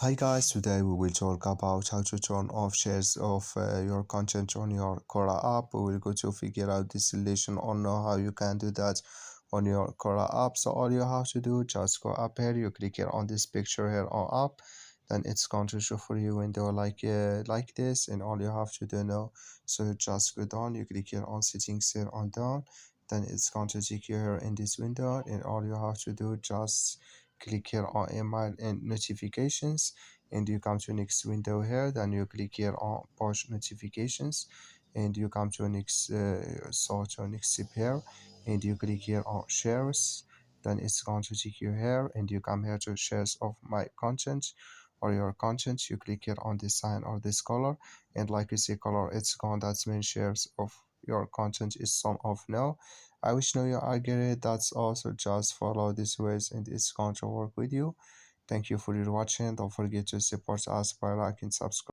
Hi guys, today we will talk about how to turn off shares of your content on your Quora app. We will go to figure out this solution or know how you can do that on your Quora app. So all you have to do, just go up here, you click here on this picture here on app, then it's going to show for you window like this, and all you have to do now, so just go down, you click here on settings here on down, then it's going to take you here in this window, and all you have to do, just click here on email and notifications, and you come to next window here, then you click here on push notifications, and you come to next to next step here, and you click here on shares, then it's going to take you here, and you come here to shares of my content or your content, you click here on this sign or this color, and like you see color, it's gone, that's mean shares of your content is some of now. I wish know you are great. That's also just follow these ways and it's going to work with you. Thank you for your watching. Don't forget to support us by like and subscribe.